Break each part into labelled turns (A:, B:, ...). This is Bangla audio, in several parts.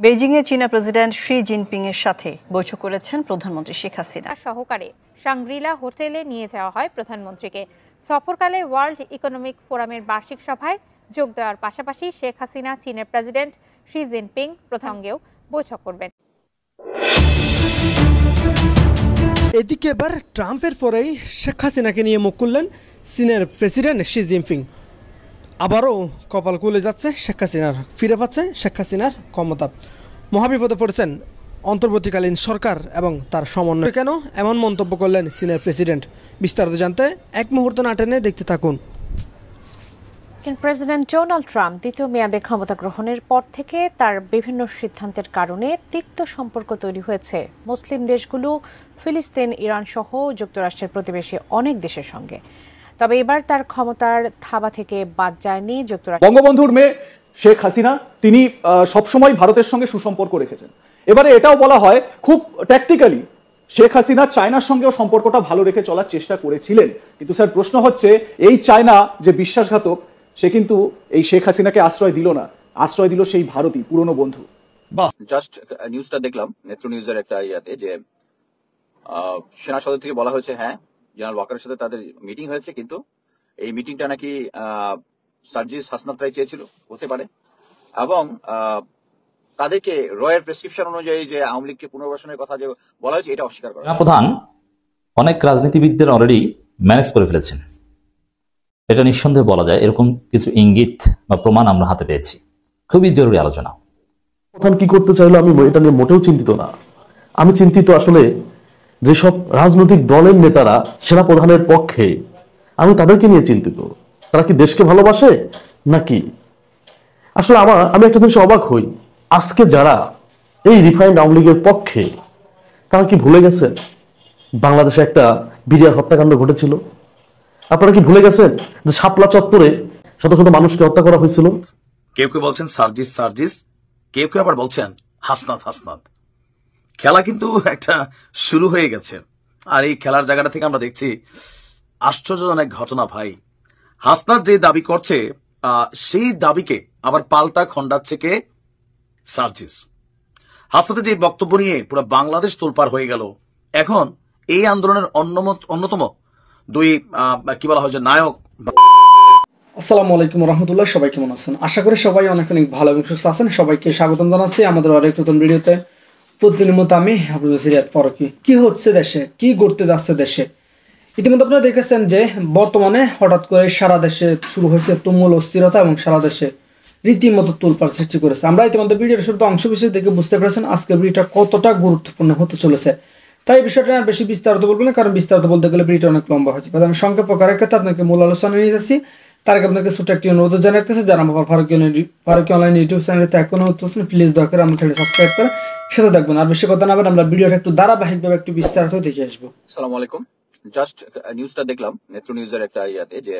A: বেইজিংয়ে চীনা প্রেসিডেন্ট শি জিনপিং এর সাথে বৈঠক করেছেন প্রধানমন্ত্রী শেখ হাসিনা।
B: সহকারে শাংগ্রিলা হোটেলে নিয়ে যাওয়া হয় প্রধানমন্ত্রীকে। সফরকালে ওয়ার্ল্ড ইকোনমিক ফোরামের বার্ষিক সভায় যোগ দেওয়ার পাশাপাশি শেখ হাসিনা চীনের প্রেসিডেন্ট শি জিনপিং প্রসঙ্গেও বৈঠক করবেন।
C: এদিকে এবার ট্রাম্পের পরেই শেখ হাসিনাকে নিয়ে মুখ খুললেন চীনের প্রেসিডেন্ট শি জিনপিং। আবারও কপাল খুলে যাচ্ছে শেখ হাসিনার, ফিরে পাচ্ছে শেখ হাসিনার ক্ষমতা। মহাবিপদে পড়েছেন অন্তর্বর্তীকালীন সরকার এবং তার সমন্বয়। কেন এমন মন্তব্য করলেন চীনের প্রেসিডেন্ট? বিস্তারিত জানতে এক মুহূর্ত না টেনে দেখতে থাকুন।
D: প্রেসিডেন্ট ডোনাল্ড ট্রাম্প দ্বিতীয় মেয়াদে ক্ষমতা গ্রহণের পর থেকে তার বিভিন্ন সিদ্ধান্তের কারণে তিক্ত সম্পর্ক তৈরি হয়েছে মুসলিম দেশগুলো, ফিলিস্তিন, ইরান সহ যুক্তরাষ্ট্রের প্রতিবেশী অনেক দেশের সঙ্গে। তবে এবার তার ক্ষমতার থাবা থেকে বাদ যায়নি যুক্তরাষ্ট্র।
E: বঙ্গবন্ধুর মেয়ে শেখ হাসিনা তিনি সবসময় ভারতের সঙ্গে সুসম্পর্ক রেখেছেন। এবারে এটাও বলা হয় খুব ট্যাকটিক্যালি শেখ হাসিনা চায়নার সঙ্গেও সম্পর্কটা ভালো রেখে চলার চেষ্টা করেছিলেন। কিন্তু স্যার প্রশ্ন হচ্ছে, এই চায়না যে বিশ্বাসঘাতক, সে কিন্তু এই শেখ হাসিনাকে আশ্রয় দিল না, আশ্রয় দিল সেই ভারতই, পুরনো বন্ধু।
F: জাস্ট নিউজটা দেখলাম নেত্র নিউজের একটা ইয়াতে, যে সেনা সদর থেকে বলা হয়েছে হ্যাঁ জেনারেল ওয়াকারের সাথে তাদের মিটিং হয়েছে, কিন্তু এই মিটিংটা নাকি সার্জিস হাসনাত রায় চেয়েছিল, হতে পারে, এবং তাদেরকে রয়ের প্রেসক্রিপশন অনুযায়ী যে আওয়ামী লীগকে পুনর্বাসনের কথা যে বলা হয়েছে এটা অস্বীকার করা।
G: প্রধান অনেক রাজনীতিবিদদের অলরেডি ম্যানেজ করে ফেলেছেন, এটা নিঃসন্দেহে বলা যায়। এরকম কিছু ইঙ্গিত বা প্রমাণ আমরা হাতে পেয়েছি। খুবই জরুরি আলোচনা।
H: প্রধান কি করতে চাইলো আমি এটা নিয়ে মোটেও চিন্তিত না। আমি চিন্তিত আসলে যেসব রাজনৈতিক দলের নেতারা সেনা প্রধানের পক্ষে, আমি তাদেরকে নিয়ে চিন্তিত। তারা কি দেশকে ভালোবাসে নাকি? আসলে আমি একটা জিনিস অবাক হই, আজকে যারা এই রিফাইন্ড আওয়ামী লীগের পক্ষে, তারা কি ভুলে গেছেন বাংলাদেশে একটা বিডিআর হত্যাকাণ্ড ঘটেছিল? আপনারা কি ভুলে গেছেন যে শাপলা চত্বরে শত শত মানুষকে হত্যা করা হয়েছিল?
I: কেউ কেউ বলছেন সার্জিস সার্জিস, কেউ কেউ আবার বলছেন হাসনাত হাসনাত। খেলা কিন্তু একটা শুরু হয়ে গেছে। আর এই খেলার জায়গাটা থেকে আমরা দেখছি আশ্চর্যজনক ঘটনা ভাই। হাসনাত যে দাবি করছে সেই দাবিকে আবার পাল্টা খণ্ডাচ্ছে কে? সার্জিস। হাসনাতের যে বক্তব্য নিয়ে পুরো বাংলাদেশ তোলপাড় হয়ে গেল। এখন এই আন্দোলনের অন্যতম দুই কি বলা হয় যে নায়ক।
C: আসসালামু আলাইকুম রহমতুল্লাহ, সবাই কেমন আছেন? আশা করি সবাই অনেক অনেক ভালো এবং সুস্থ আছেন। সবাইকে স্বাগতম জানাচ্ছি আমাদের আরেক নতুন ভিডিওতে। প্রতিদিনের মতো আমি ফারুকী। কি হচ্ছে দেশে, কি ঘটতে যাচ্ছে দেশে? ইতিমধ্যে আপনারা দেখেছেন যে বর্তমানে হঠাৎ করে সারা দেশে শুরু হয়েছে তুমুল অস্থিরতা এবং সারা দেশে রীতিমতো তোলপাড় সৃষ্টি করেছে। আমরা ইতিমধ্যে ভিডিওর শুরুতে অংশ বিশেষ দেখে বুঝতে পেরেছেন আজকের ভিডিওটা কতটা গুরুত্বপূর্ণ হতে চলেছে। তাই এই বিষয়টা আর বেশি বিস্তারিত বলবো না, কারণ বিস্তারিত বলতে গেলে ভিডিওটা অনেক লম্বা হয়েছে। আমি সংক্ষেপ করার ক্ষেত্রে আপনাকে মূল আলোচনা নিয়ে যাচ্ছি। তার আগে আপনাকে ছোট একটি অনুরোধ জানাতেছে, যারা আমার ফারুকী অনলাইন ইউটিউব চ্যানেলতে এখনো হচ্ছেন, প্লিজ দয়া করে আমার চ্যানেল সাবস্ক্রাইব করে সাথে থাকবেন। আর বেশি কথা না বলে আমরা ভিডিওটা একটু ধারাবাহিকভাবে একটু বিস্তারিত দেখে আসবো।
F: আসসালামু আলাইকুম। জাস্ট নিউজটা দেখলাম নেত্র নিউজের একটা ইয়াতে, যে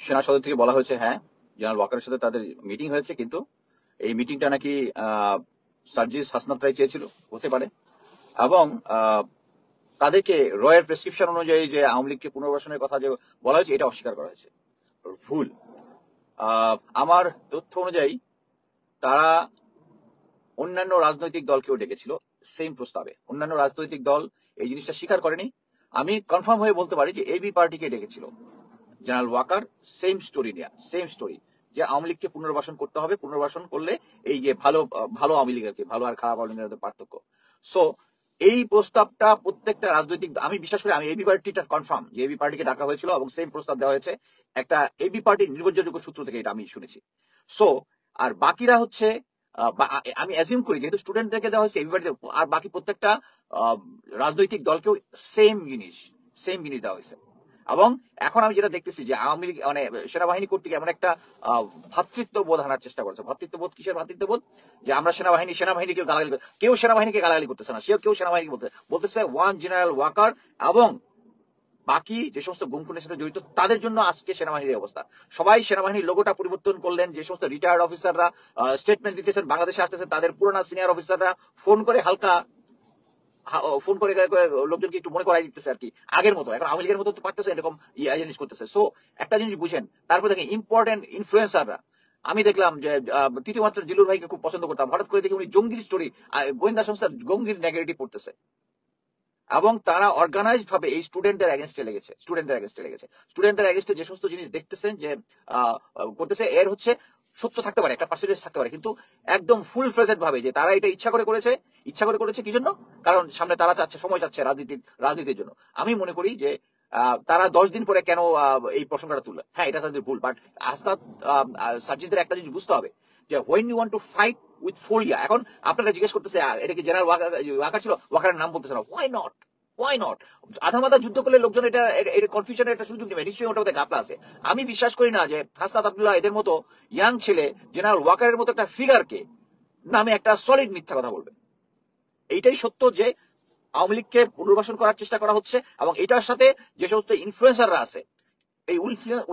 F: সেনা সদর থেকে বলা হয়েছে হ্যাঁ জেনারেল ওয়াকারের সাথে তাদের মিটিং হয়েছে, কিন্তু এই মিটিংটা নাকি সার্জিস হাসনাত রায় চেয়েছিল, হতে পারে, এবং তাদেরকে রয়ের প্রেসক্রিপশন অনুযায়ী যে আওয়ামী লীগকে পুনর্বাসনের কথা যে বলা হয়েছে এটা অস্বীকার করা হয়েছে। ভুল। আমার তথ্য অনুযায়ী তারা অন্যান্য রাজনৈতিক দলকেও ডেকেছিল সেম প্রস্তাবে। অন্যান্য রাজনৈতিক দল এই জিনিসটা স্বীকার করেনি। আমি কনফার্ম হয়ে বলতে পারি যে এবি পার্টিকে ডেকেছিল জেনারেল ওয়াকার, সেম স্টোরি নিয়ে, সেম স্টোরি যে আওয়ামী লীগকে পুনর্বাসন করতে হবে, পুনর্বাসন করলে এই যে ভালো আওয়ামী লীগ আর কি, ভালো আর খারাপ আওয়ামী লীগের পার্থক্য। সো এই প্রস্তাবটা প্রত্যেকটা রাজনৈতিক, আমি বিশ্বাস করি, আমি এবি পার্টিটা কনফার্ম যে এবি পার্টিকে ডাকা হয়েছিল এবং সেম প্রস্তাব দেওয়া হয়েছে একটা এবি পার্টির নির্ভরযোগ্য সূত্র থেকে, এটা আমি শুনেছি। সো আর বাকিরা হচ্ছে, আমি অ্যাজিউম করি যেহেতু স্টুডেন্টদেরকে দেওয়া হয়েছে এবি পার্টি, আর বাকি প্রত্যেকটা রাজনৈতিক দলকেও সেম জিনিস দেওয়া হয়েছে। এবং এখন আমি যেটা দেখতেছি যে আওয়ামী লীগ মানে সেনাবাহিনী কর্তৃক এমন একটা ভ্রাতৃত্ববোধ আনার চেষ্টা করেছে। ভ্রাতৃত্ববোধ কিসের ভ্রাতৃত্ববোধ? যে আমরা সেনাবাহিনীকে গালাগালি, কেউ সেনাবাহিনীকে গালাগালি করতেছে না, কেউ সেনাবাহিনী বলতেছে ওয়ান জেনারেল ওয়াকার এবং বাকি যে সমস্ত গুমখুনের সাথে জড়িত তাদের জন্য আজকে সেনাবাহিনীর অবস্থা। সবাই সেনাবাহিনীর লোগোটা পরিবর্তন করলেন। যে সমস্ত রিটায়ার্ড অফিসাররা স্টেটমেন্ট দিতেছেন, বাংলাদেশে আসতেছেন, তাদের পুরোনো সিনিয়র অফিসাররা ফোন করে লোকজনকে একটু মনে করাই দিতেছে আর কি, আগের মতো। এখন আওয়ামী লীগের মতো তো পারতেছে এরকম জিনিস করতেছে। সো একটা জিনিস বুঝেন। তারপর দেখেন ইম্পর্টেন্ট ইনফ্লুয়েন্সাররা আমি দেখলাম যে তৃতীয় মাত্রার জিলুর ভাইকে খুব পছন্দ করতাম, হঠাৎ করে দেখি উনি জঙ্গির স্টোরি, গোয়েন্দা সংস্থার জঙ্গির নেগেটিভ পড়তেছে, এবং তারা অর্গানাইজড ভাবে এই স্টুডেন্টদের এগেনস্টে লেগেছে। স্টুডেন্টদের এগেনস্টে যে সমস্ত জিনিস দেখতেছেন যে করতেছে, এর হচ্ছে সত্য থাকতে পারে, একটা পার্সেন্টেজ থাকতে পারে, কিন্তু একদম ফুল ফ্লেজেড ভাবে যে তারা এটা ইচ্ছা করে করেছে কি জন্য, কারণ সামনে তারা চাচ্ছে, সময় চাচ্ছে রাজনীতির জন্য। আমি মনে করি যে তারা 10 দিন পরে কেন এই প্রসঙ্গটা তুললো, হ্যাঁ এটা তাদের ভুল, বাট হাসনাত সার্জিসদের একটা জিনিস বুঝতে হবে যে when you want to fight with folia, এখন আপনারা জিজ্ঞেস করতেছে এটা কি জেনারেল ওয়াকার ছিল, ওয়াকারের নাম বলতেছে না, why not আধা মাথা যুদ্ধ করলে লোকজন এটা কনফিউশনের একটা সুযোগ নেবে, নিশ্চয়ই ওটা মধ্যে ঘাপলা আছে। আমি বিশ্বাস করি না যে হাসনাত আব্দুল্লাহ এদের মতো ইয়াং ছেলে জেনারেল ওয়াকারের মতো একটা ফিগারকে নামে একটা সলিড মিথ্যা কথা বলবে। এইটাই সত্য যে আওয়ামী লীগকে পুনর্বাসন করার চেষ্টা করা হচ্ছে, এবং এটার সাথে যে সমস্ত ইনফ্লুয়েন্সাররা আছে, এই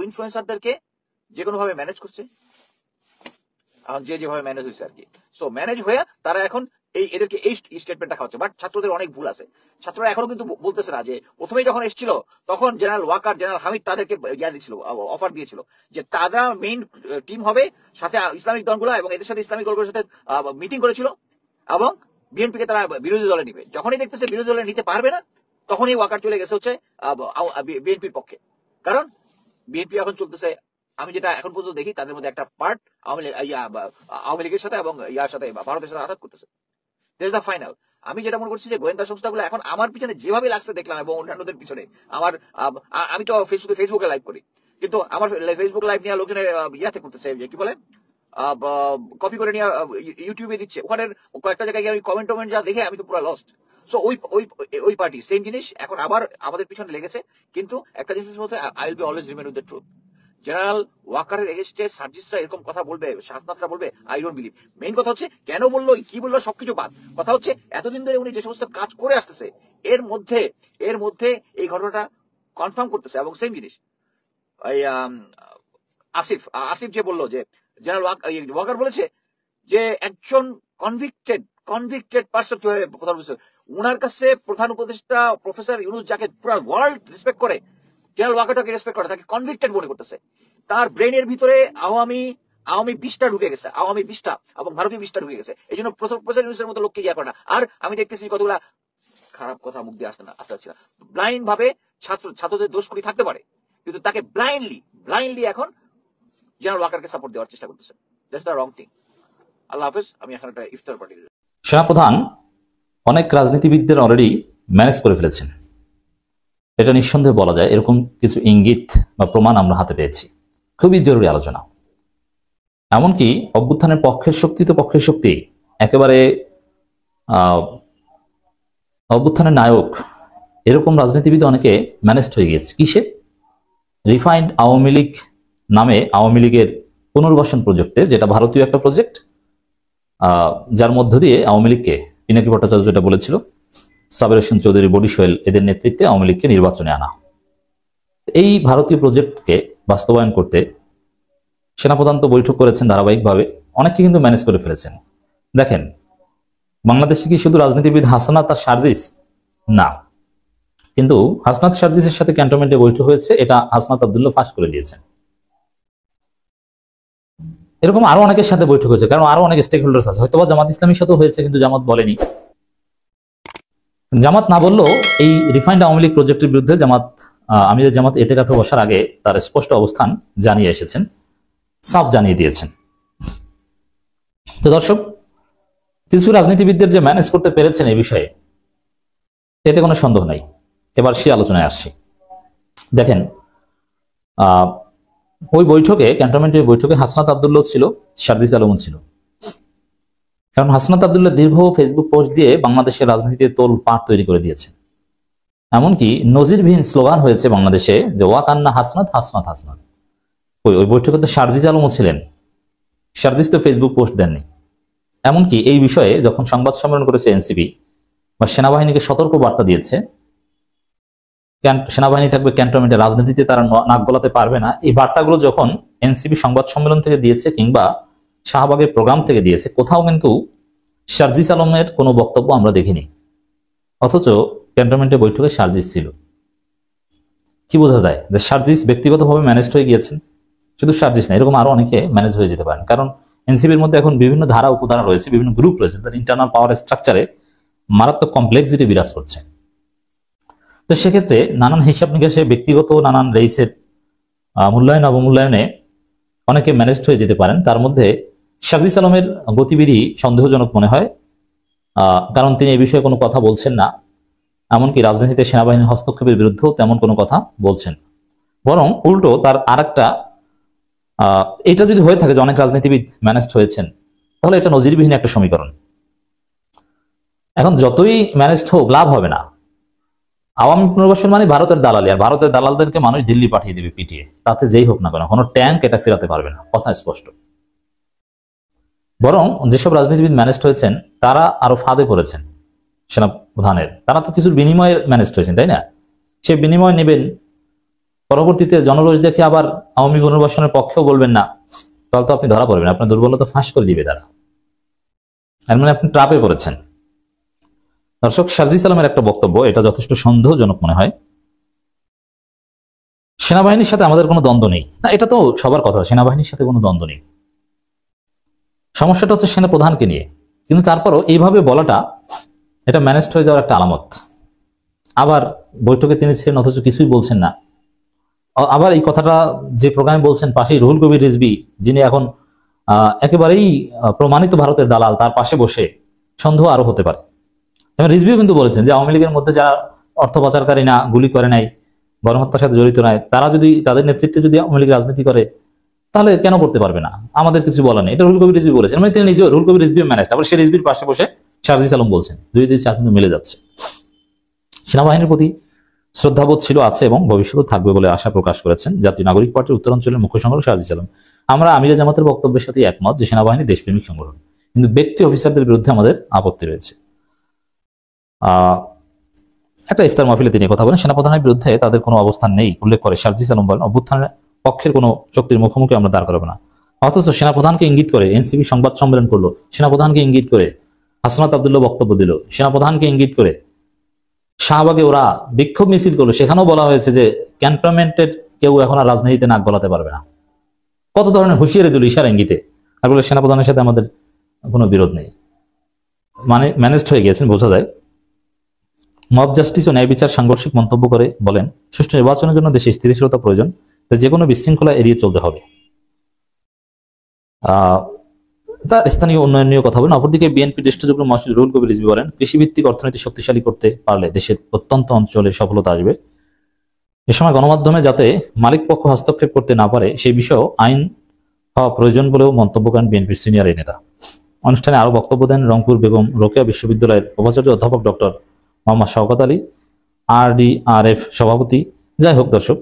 F: ইনফ্লুয়েন্সারদেরকে যে কোনো ভাবে ম্যানেজ করছে, যেভাবে ম্যানেজ হয়েছে আর কি। সো ম্যানেজ হয়ে তারা এখন এদেরকে এই স্টেটমেন্টটা খাওয়াচ্ছে। বাট ছাত্রদের অনেক ভুল আছে, ছাত্ররা এখনো কিন্তু বলতেছে না যে প্রথমেই যখন এসেছিল তখন জেনারেল ওয়াকার, জেনারেল হামিদ তাদেরকে অফার দিয়েছিল যে তারা মেইন টিম হবে, সাথে ইসলামিক দলগুলো এবং এদের সাথে ইসলামিক দলগুলোর সাথে মিটিং করেছিল, এবং বিএনপিকে তারা বিরোধী দলে নিবে। যখনই দেখতেছে বিরোধী দলে নিতে পারবে না, তখনই ওয়াকার চলে গেছে হচ্ছে বিএনপির পক্ষে, কারণ বিএনপি এখন চলতেছে, আমি যেটা এখন পর্যন্ত দেখি তাদের মধ্যে একটা পার্ট আওয়ামী লীগের সাথে এবং ইয়ার সাথে ভারতের সাথে আঘাত করতেছে। This is the final. আমি যেটা মনে করছি যে গোয়েন্দা সংস্থাগুলো এখন আমার পিছনে যেভাবে লাগছে দেখলাম, এবং অন্যান্যদের পিছনে আমি তো ফেসবুকে লাইভ করি, কিন্তু আমার ফেসবুক লাইভ নিয়ে লোকজনে ইয়াতে করতেছে, কি বলে কপি করে নিয়ে ইউটিউবে দিচ্ছে, ওখানে কয়েকটা জায়গায় আমি কমেন্ট যা দেখে আমি তো পুরো লস্ট। সো ওই পার্টি সেম জিনিস এখন আবার আমাদের পিছনে লেগেছে, কিন্তু একটা জিনিস হচ্ছে I will be always remain with the truth. General ওয়াকারের এগেইনস্টে সার্জিসরা এরকম কথা বলবে, হাসনাতরা বলবে, আই ডোন্ট বিলিভ। মেইন কথা হচ্ছে কেন বললো, কি বললো, সবকিছু বাদ, কথা হচ্ছে এতদিন ধরে উনি যে সমস্ত কাজ করে আসতেছে এর মধ্যে এই ঘটনাটা কনফার্ম করতেছে। এবং সেম জিনিস আসিফ যে বললো যে জেনারেল ওয়াকার বলেছে যে একজন কনভিক্টেড পার্সন কিভাবে প্রধান উপদেষ্টা, উনার কাছে প্রধান উপদেষ্টা প্রফেসর ইউনূস যাকে পুরো ওয়ার্ল্ড রেসপেক্ট করে, জেনারেল ওয়াকার তাকে রেসপেক্ট করে, তাকে কনভিক্টেড মনে করতেছে। তার ব্রেনের ভিতরে আওয়ামী 20টা ঢুকে গেছে, আওয়ামী 20টা এবং ভারতীয় 20টা ঢুকে গেছে, এই জন্য প্রফেসর ইউনূসের মতো লোককে ইয়া করে না। আর আমি দেখতেছি কতগুলা খারাপ কথা মুখ দিয়ে আসছে না, ব্লাইন্ড ভাবে ছাত্রদের দোষ করি থাকতে পারে, কিন্তু তাকে ব্লাইন্ডলি এখন জেনারেল ওয়াকারকে সাপোর্ট দেওয়ার চেষ্টা করতেছে। That's the wrong thing. আল্লাহ হাফেজ। আমি এখন একটা ইফতার পার্টি।
G: সেনাপ্রধান অনেক রাজনীতিবিদদের অলরেডি ম্যানেজ করে ফেলেছেন, এটা নিঃসন্দেহে বলা যায়। এরকম কিছু ইঙ্গিত বা প্রমাণ আমরা হাতে পেয়েছি। খুবই জরুরি আলোচনা। এমনকি অভ্যুত্থানের পক্ষের শক্তি একেবারে অভ্যুত্থানের নায়ক এরকম রাজনীতিবিদ অনেকে ম্যানেজড হয়ে গেছে। কিসে? রিফাইন্ড আওয়ামী লীগ নামে আওয়ামী লীগের পুনর্বাসন প্রজেক্টে, যেটা ভারতীয় একটা প্রজেক্ট, যার মধ্য দিয়ে আওয়ামী লীগকে, পিনাকি ভট্টাচার্য যেটা বলেছিল, সাবের হোসেন চৌধুরী, বডি সোহেল এদের নেতৃত্বে আওয়ামী লীগকে নির্বাচনে আনা। এই ভারতীয় প্রজেক্টকে বাস্তবায়ন করতে সেনাপ্রধান তো বৈঠক করেছেন ধারাবাহিকভাবে, অনেককে কিন্তু ম্যানেজ করে ফেলেছেন। দেখেন, বাংলাদেশে কি শুধু রাজনীতিবিদ হাসনাত আর সার্জিস না, কিন্তু হাসনাত সার্জিসের সাথে ক্যান্টনমেন্টে বৈঠক হয়েছে, এটা হাসনাত আব্দুল্লাহ ফাঁস করে দিয়েছেন। এরকম আরো অনেকের সাথে বৈঠক হয়েছে, কারণ আরো অনেক স্টেক হোল্ডার্স আছে, হয়তো জামাত ইসলামীর সাথেও হয়েছে, কিন্তু জামাত বলেনি। জামাত না বললেও এই রিফাইন্ড আওয়ামী লীগ প্রজেক্টের বিরুদ্ধে আমির জামাত এতেকাফে বসার আগে তার স্পষ্ট অবস্থান জানিয়ে এসেছেন, সাফ জানিয়ে দিয়েছেন। তো দর্শক, কিছু রাজনীতিবিদদের যে ম্যানেজ করতে পেরেছেন এই বিষয়ে, এতে কোনো সন্দেহ নাই। এবার সে আলোচনায় আসছি। দেখেন, ওই বৈঠকে, ক্যান্টনমেন্টের বৈঠকে হাসনাত আব্দুল্লাহ ছিল, সার্জিস আলমও ছিল। কারণ হাসনাত আব্দুল্লাহ দীর্ঘ ফেসবুক পোস্ট দিয়ে বাংলাদেশের রাজনীতিতে তোলপাড় তৈরি করে দিয়েছেন। এমনকি নজিরবিহীন স্লোগান হয়েছে বাংলাদেশে যে ওয়াকান্না হাসনাত হাসনাত হাসনাত। ওই বৈঠকে তো সার্জিস আলমও ছিলেন, সার্জিস তো ফেসবুক পোস্ট দেননি। এমনকি এই বিষয়ে যখন সংবাদ সম্মেলন করেছে এনসিপি বা সেনাবাহিনীকে সতর্ক বার্তা দিয়েছে, সেনাবাহিনী থাকবে ক্যান্টনমেন্টে, রাজনীতিতে তারা নাক গলাতে পারবে না, এই বার্তাগুলো যখন এনসিপি সংবাদ সম্মেলন থেকে দিয়েছে কিংবা শাহবাগের প্রোগ্রাম থেকে দিয়েছে, কোথাও কিন্তু সার্জিস আলমের কোনো বক্তব্য আমরা দেখিনি। অথচ ক্যান্টনমেন্টের বৈঠকে সার্জিস ছিল। কি বোঝা যায়? যে সার্জিস ব্যক্তিগতভাবে ম্যানেজড হয়ে গিয়েছেন। শুধু সার্জিস না, এরকম আরো অনেকে ম্যানেজ হয়ে যেতে পারেন। কারণ এনসিপির মধ্যে এখন বিভিন্ন ধারা উপধারা রয়েছে, বিভিন্ন গ্রুপ রয়েছে, তার ইন্টারনাল পাওয়ার স্ট্রাকচারে মারাত্মক কমপ্লেক্সিটি বিরাজ করছে। তো সেক্ষেত্রে নানান হিসাব নিকাশে ব্যক্তিগত নানান রেইসের মূল্যায়ন অবমূল্যায়নে অনেকে ম্যানেজড হয়ে যেতে পারেন। তার মধ্যে সার্জিস আলমের গতিবিধি সন্দেহজনক মনে হয়, কারণ তিনি এই বিষয়ে কোনো কথা বলছেন না, এমনকি রাজনীতিতে সেনাবাহিনীর হস্তক্ষেপের বিরুদ্ধেও তেমন কোনো কথা বলছেন। বরং উল্টো তার আরেকটা, এটা যদি হয়ে থাকে যে অনেক রাজনীতিবিদ ম্যানেজড হয়েছেন, তাহলে এটা নজিরবিহীন একটা সমীকরণ। এখন যতই ম্যানেজড হোক লাভ হবে না। আওয়ামী পুনর্বাসন মানে ভারতের দালালি, আর ভারতের দালালদেরকে মানুষ দিল্লি পাঠিয়ে দেবে পিটিয়ে, তাতে যেই হোক না কেন কোনো ট্যাঙ্ক এটা ফেরাতে পারবে না, কথা স্পষ্ট। বরং যেসব রাজনীতিবিদ ম্যানেজড হয়েছেন তারা আরো ফাঁদে পড়েছেন সেনা প্রধানের। তারা তো কিছুর বিনিময়ে ম্যানেজড হয়েছেন, তাই না? সে বিনিময় নেবেন, পরবর্তীতে জনরোষ দেখে আবার আওয়ামী পুনর্বাসনের পক্ষেও বলবেন না, তাহলে তো আপনি ধরা পড়বেন, আপনার দুর্বলতা ফাঁস করে দিবে তারা। এর মানে আপনি ট্রাপে পড়েছেন। দর্শক, সার্জিস আলমের একটা বক্তব্য, এটা যথেষ্ট সন্দেহজনক মনে হয়। সেনাবাহিনীর সাথে আমাদের কোনো দ্বন্দ্ব নেই না, এটা তো সবার কথা, সেনাবাহিনীর সাথে কোনো দ্বন্দ্ব নেই। সমস্যাটা হচ্ছে সেনা প্রধানকে নিয়ে। কিন্তু তারপরও এইভাবে বলাটা, এটা ম্যানেজড হয়ে যাওয়ার একটা আলামত। আবার বৈঠকে তিনি ছিলেন অথচ কিছুই বলছেন না। আবার এই কথাটা যে প্রোগ্রামে বলছেন, পাশেই রুহুল কবির রিজভী, যিনি এখন একেবারেই প্রমাণিত ভারতের দালাল, তার পাশে বসে সন্দেহ আরো হতে পারে। এবং রিজভিও কিন্তু বলেছেন যে আওয়ামী লীগের মধ্যে যারা অর্থ পাচারকারী না, গুলি করে নাই, গণহত্যার সাথে জড়িত নাই, তারা যদি তাদের নেতৃত্বে যদি আওয়ামী লীগ রাজনীতি করে, তাহলে কেন করতে পারবে না, আমাদের কিছু বলার নেই। এটা রুহুল কবির রিজভী বলেছেন, মানে তিনি নিজেও রুহুল কবির রিজভিও ম্যানেজ, তারপর সে রিজভির পাশে বসে সার্জিস আলম বলছেন, দুই চার কিন্তু মিলে যাচ্ছে। সেনাবাহিনীর প্রতি শ্রদ্ধাবোধ ছিল, আছে এবং ভবিষ্যতে থাকবে বলে আশা প্রকাশ করেছেন জাতীয় নাগরিক পার্টির উত্তরাঞ্চলের মুখ্য সংগঠক সার্জিস আলম। আমরা আমিরে জামাতের বক্তব্যের সাথে একমত যে সেনাবাহিনী দেশপ্রেমিক সংগঠন, কিন্তু ব্যক্তি অফিসারদের বিরুদ্ধে আমাদের আপত্তি রয়েছে। একটা ইফতার মাহফিলে তিনি কথা বলেন, সেনাপ্রধানের বিরুদ্ধে তাদের কোনো অবস্থান নেই উল্লেখ করে সার্জিস আলম বলেন, অভ্যুত্থানের পক্ষের কোনো শক্তির মুখোমুখি আমরা দাঁড় করাবো না। অথচ সেনাপ্রধানকে ইঙ্গিত করে এনসিপি সংবাদ সম্মেলন করলো, সেনাপ্রধানকে ইঙ্গিত করে হাসনাত আব্দুল্লাহ বক্তব্য দিল, সেনাপ্রধানকে ইঙ্গিত করে শাহবাগে ওরা বিক্ষোভ মিছিল করলো, সেখানেও বলা হয়েছে যে ক্যান্টনমেন্টের কেউ এখন আর রাজনীতিতে নাক গলাতে পারবে না। কত ধরনের হুঁশিয়ারি দিল ইশারা ইঙ্গিতে, আর বলে সেনাপ্রধানের সাথে আমাদের কোনো বিরোধ নেই। মানে ম্যানেজড হয়ে গিয়েছেন বোঝা যায়। মব জাস্টিস ও ন্যায় বিচার সাংঘর্ষিক মন্তব্য করে বলেন, সুষ্ঠু নির্বাচনের জন্য দেশে স্থিতিশীলতা প্রয়োজন, তাই যে কোনো বিশৃঙ্খলা এড়িয়ে চলতে হবে। তার স্থানীয় উন্নয়ন নিয়ে কথা বলেন। অপরদিকে বিএনপি জ্যেষ্ঠ যুগ্ম মহাসচিব রুহুল কবির রিজভী বলেন, কৃষিভিত্তিক অর্থনীতি শক্তিশালী করতে পারলে দেশের প্রত্যন্ত অঞ্চলে সফলতা আসবে। এ সময় গণমাধ্যমে যাতে মালিক পক্ষ হস্তক্ষেপ করতে না পারে সেই বিষয়েও আইন হওয়া প্রয়োজন বলেও মন্তব্য করেন বিএনপির সিনিয়র এই নেতা। অনুষ্ঠানে আরো বক্তব্য দেন রংপুর বেগম রোকেয়া বিশ্ববিদ্যালয়ের উপাচার্য অধ্যাপক ডক্টর মোহাম্মদ শওকত আলী, RDRF সভাপতি। যাই হোক দর্শক,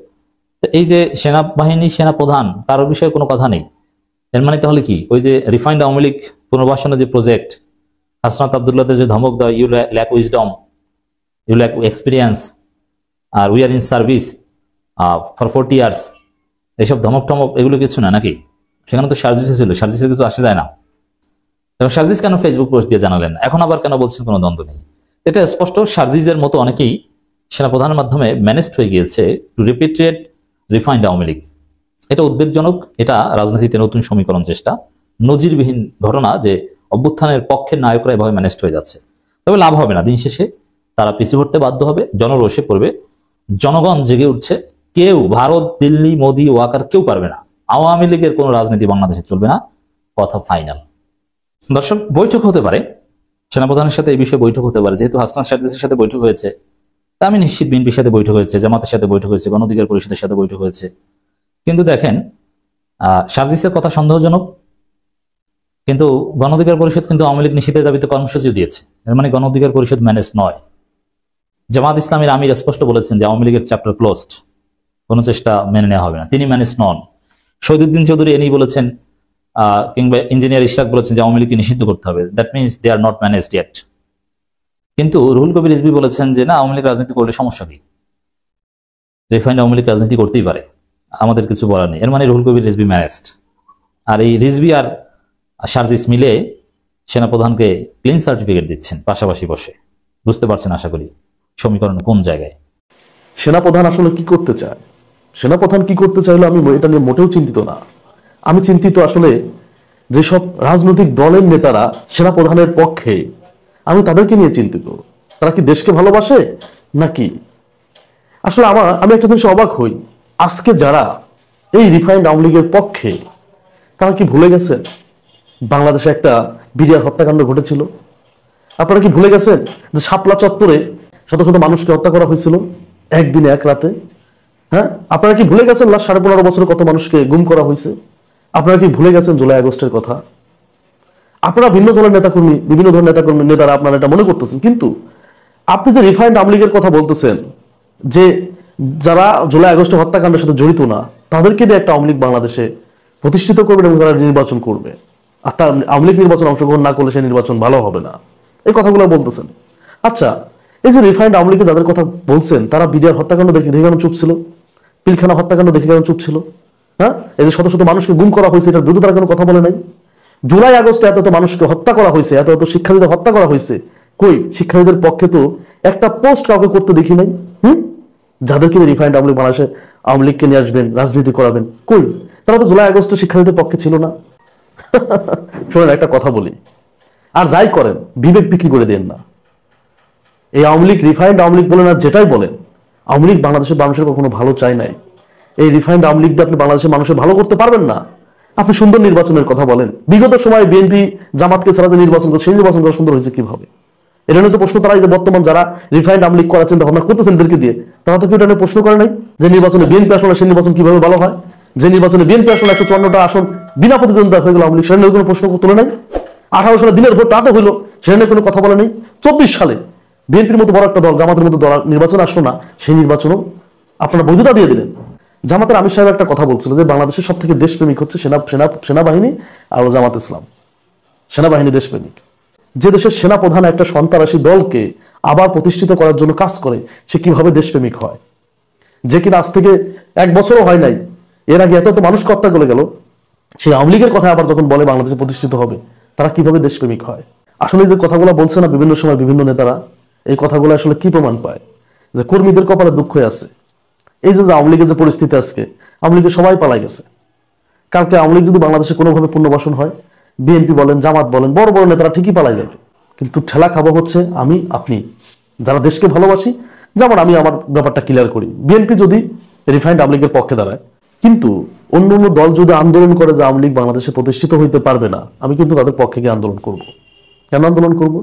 G: এই যে সেনাবাহিনী সেনা প্রধান কারোর বিষয়ে কোনো কথা নেই, এর মানে তাহলে কি ওই যে রিফাইন্ড আওয়ামী লীগ পুনর্বাসনের যে প্রজেক্ট, হাসনাত আব্দুল্লাহদের যে ধমক দেওয়া, you lack wisdom, you lack experience, আর we are in service for 40 years, এইসব ধমক টমক এগুলো কিছু না নাকি? সেখানে তো সার্জিস ছিল, সার্জিসের কিছু আসে যায় না। এবং সার্জিস কেন ফেসবুক পোস্ট দিয়ে জানালেন, এখন আবার কেন বলছেন কোনো দ্বন্দ্ব নেই? এটা স্পষ্ট সার্জিসের মতো অনেকেই সেনাপ্রধানের মাধ্যমে ম্যানেজড হয়ে গিয়েছে to repeated refined Awami League. এটা উদ্বেগজনক, এটা রাজনীতিতে নতুন সমীকরণ চেষ্টা, নজিরবিহীন ঘটনা যে অভ্যুত্থানের পক্ষের নায়করা এভাবে ম্যানেজড হয়ে যাচ্ছে। তবে লাভ হবে না, দিন শেষে তারা পিছু হটতে বাধ্য হবে, জনরোষে পড়বে, জনগণ জেগে উঠছে। কেউ ভারত, দিল্লি, মোদি, ওয়াকার কেউ পারবে না, আওয়ামী লীগের কোনো রাজনীতি বাংলাদেশে চলবে না, কথা ফাইনাল। দর্শক, বৈঠক হতে পারে সেনাপ্রধানের সাথে, এই বিষয়ে বৈঠক হতে পারে, যেহেতু হাসনাত সার্জিসের সাথে বৈঠক হয়েছে, তা আমি নিশ্চিত বিএনপির সাথে বৈঠক হয়েছে, জামাতের সাথে বৈঠক হয়েছে, গণ অধিকার পরিষদের সাথে বৈঠক হয়েছে। কিন্তু দেখেন, সার্জিসের কথা সন্দেহজনক, কিন্তু গণ অধিকার পরিষদ কিন্তু আওয়ামী লীগ নিষিদ্ধের দাবিতে কর্মসূচিও দিয়েছে, এর মানে গণ অধিকার পরিষদ ম্যানেজ নয়। জামাত ইসলামের আমির স্পষ্ট বলেছেন যে আওয়ামী লীগের চ্যাপ্টার ক্লোজড, কোনো চেষ্টা মেনে নেওয়া হবে না, তিনি ম্যানেজ নন। শহীদুদ্দিন চৌধুরী এনি বলেছেন, কিংবা ইঞ্জিনিয়ার ইশরাক বলেছেন যে আওয়ামী লীগকে নিষিদ্ধ করতে হবে, that means they are not managed yet. কিন্তু রুহুল কবির রিজভী বলেছেন যে না, আওয়ামী লীগ রাজনীতি করলে সমস্যা কি, রিফাইন্ড আওয়ামী লীগ রাজনীতি করতেই পারে, আমাদের কিছু বলার নেই। এর মানে রুহুল কবির রিজভী ম্যানেজড, আর এই রিজভী আর সার্জিস মিলে সেনাপ্রধানকে ক্লিন সার্টিফিকেট দিচ্ছেন পাশাপাশি বসে। বুঝতে পারছেন আশা করি সমীকরণ কোন জায়গায়।
H: সেনাপ্রধান আসলে কি করতে চায় সেনাপ্রধান কি করতে চাইলো আমি এটা নিয়ে মোটেও চিন্তিত না। আমি চিন্তিত আসলে যেসব রাজনৈতিক দলের নেতারা সেনাপ্রধানের পক্ষে, আমি তাদেরকে নিয়ে চিন্তিত। তারা কি দেশকে ভালোবাসে নাকি? আসলে আমি একটা জিনিস অবাক হই, আজকে যারা এই রিফাইন্ড আওয়ামী লীগের পক্ষে, তারা কি ভুলে গেছেন বাংলাদেশে একটা বিডিআর হত্যাকাণ্ড ঘটেছিল? আপনারা কি ভুলে গেছেন যে শাপলা চত্বরে শত শত মানুষকে হত্যা করা হয়েছিল একদিনে এক রাতে? হ্যাঁ, আপনারা কি ভুলে গেছেন 15.5 বছরে কত মানুষকে গুম করা হয়েছে? আপনারা কি ভুলে গেছেন জুলাই আগস্টের কথা? আপনারা ভিন্ন দলের নেতাকর্মী, বিভিন্ন ধরনের নেতারা আপনারা এটা মনে করতেছেন, কিন্তু আপনি যে রিফাইন্ড আওয়ামী লীগের কথা বলতেছেন, যে যারা জুলাই আগস্টের হত্যাকাণ্ডের সাথে জড়িত না, তাদেরকে দিয়ে একটা আওয়ামী লীগ বাংলাদেশে প্রতিষ্ঠিত করবে এবং তারা নির্বাচন করবে, আর তার আওয়ামী লীগ নির্বাচন অংশগ্রহণ না করলে সেই নির্বাচন ভালো হবে না, এই কথাগুলো বলতেছেন। আচ্ছা, এই যে রিফাইন্ড আওয়ামী লীগের যাদের কথা বলছেন, তারা বিডিআর হত্যাকাণ্ড দেখে কেন চুপ ছিল? পিলখানা হত্যাকাণ্ড দেখে কেন চুপ ছিল? হ্যাঁ, এই যে শত শত মানুষকে গুম করা হয়েছে, এটার বিরুদ্ধে তারা কোনো কথা বলে নাই? জুলাই আগস্টে এত মানুষকে হত্যা করা হয়েছে, এত শিক্ষার্থীদের হত্যা করা হয়েছে, কই শিক্ষার্থীদের পক্ষে তো একটা পোস্ট কাউকে করতে দেখি নাই। যাদেরকে রিফাইন্ড আওয়ামী লীগ বাংলাদেশে আওয়ামী লীগকে নিয়ে আসবেন, রাজনীতি করাবেন, কই তারা তো জুলাই আগস্টে শিক্ষার্থীদের পক্ষে ছিল না। শোনেন, একটা কথা বলি, আর যাই করেন বিবেক বিক্রি করে দেন না। এই আওয়ামী লীগ, রিফাইন্ড আওয়ামী লীগ বলেন আর যেটাই বলেন, আওয়ামী লীগ বাংলাদেশের মানুষের কখনো ভালো চায় নাই। এই রিফাইন্ড আওয়ামী লীগ দিয়ে আপনি বাংলাদেশের মানুষের ভালো করতে পারবেন না। আপনি সুন্দর নির্বাচনের কথা বলেন, বিগত সময়ে বিএনপি জামাতকে ছাড়া যে নির্বাচন করে, সেই নির্বাচন করা সুন্দর হয়েছে কিভাবে? এটা নিয়ে তো প্রশ্ন তারা, যে বর্তমান যারা রিফাইন্ড আওয়ামী লীগ করার চিন্তা ভাবনা করতেছেন এদেরকে দিয়ে, তারা তো কেউ এটা নিয়ে প্রশ্ন করে নাই যে নির্বাচনে বিএনপি আসলে সেই নির্বাচন কিভাবে ভালো হয়? যে নির্বাচনে বিএনপি আসলে 154টা আসন বিনা প্রতিদ্বন্দ্বিতা হয়ে গেল আওয়ামী লীগ, সেটা নিয়ে কোনো প্রশ্ন তুলে নাই। 18 সালে দিনের ভোট রাতে হইলো, সেটা নিয়ে কোনো কথা বলে নেই। 24 সালে বিএনপির মতো বড় একটা দল, জামাতের মতো দল নির্বাচন আসলো না, সেই নির্বাচনও আপনারা বৈধতা দিয়ে দিলেন। জামাতের আমির সাহেব একটা কথা বলছিল যে বাংলাদেশের সব থেকে দেশপ্রেমিক হচ্ছে সেনাবাহিনী আর জামাত ইসলাম। সেনাবাহিনী দেশপ্রেমিক। যে দেশের সেনাপ্রধান একটা সন্ত্রাসী দলকে আবার প্রতিষ্ঠিত করার জন্য কাজ করে, সে কিভাবে দেশপ্রেমিক হয়? যে কিনা আজ থেকে 1 বছরও হয় নাই, এর আগে এত মানুষকে হত্যা করে গেল, সেই আওয়ামী লীগের কথা আবার যখন বলে বাংলাদেশে প্রতিষ্ঠিত হবে, তারা কিভাবে দেশপ্রেমিক হয়? আসলে যে কথাগুলো বলছে না বিভিন্ন সময় বিভিন্ন নেতারা, এই কথাগুলো আসলে কি প্রমাণ পায়? যে কর্মীদের কপালে দুঃখ আছে। এই যে আওয়ামী লীগের যে পরিস্থিতি, আজকে আওয়ামী লীগের সবাই পালাই গেছে। কালকে আওয়ামী লীগ যদি বাংলাদেশে কোনোভাবে পুনর্বাসন হয়, বিএনপি বলেন, জামাত বলেন, বড় বড় নেতারা ঠিকই পালাই যাবে, কিন্তু ঠেলা খাবো হচ্ছে আমি, আপনি, যারা দেশকে ভালোবাসি। যেমন আমি আমার ব্যাপারটা ক্লিয়ার করি, বিএনপি যদি রিফাইন্ড আওয়ামী লীগের পক্ষে দাঁড়ায়, কিন্তু অন্য অন্য দল যদি আন্দোলন করে যে আওয়ামী লীগ বাংলাদেশে প্রতিষ্ঠিত হইতে পারবে না, আমি কিন্তু তাদের পক্ষে গিয়ে আন্দোলন করব। কেন আন্দোলন করব?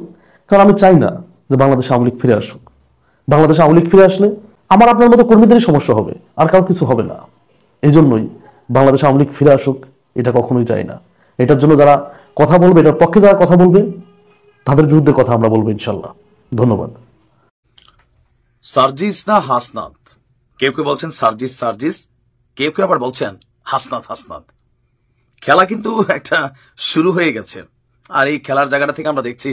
H: কারণ আমি চাই না যে বাংলাদেশে আওয়ামী লীগ ফিরে আসুক। বাংলাদেশে আওয়ামী লীগ ফিরে আসলে আমার আপনার মতো কর্মীদেরই সমস্যা হবে, আর কারো কিছু হবে না। এই জন্যই বাংলাদেশে আওয়ামী লীগ ফিরে আসুক, এটা কখনোই চাই না। এটার জন্য যারা কথা বলবে, এটার পক্ষে যারা কথা বলবে, তাদের বিরুদ্ধে কথা আমরা বলবো ইনশাল্লাহ। ধন্যবাদ।
I: সার্জিস না হাসনাত? কেউ কেউ বলছেন সার্জিস সার্জিস, কেউ কেউ আবার বলছেন হাসনাত হাসনাত। খেলা কিন্তু একটা শুরু হয়ে গেছে, আর এই খেলার জায়গাটা থেকে আমরা দেখছি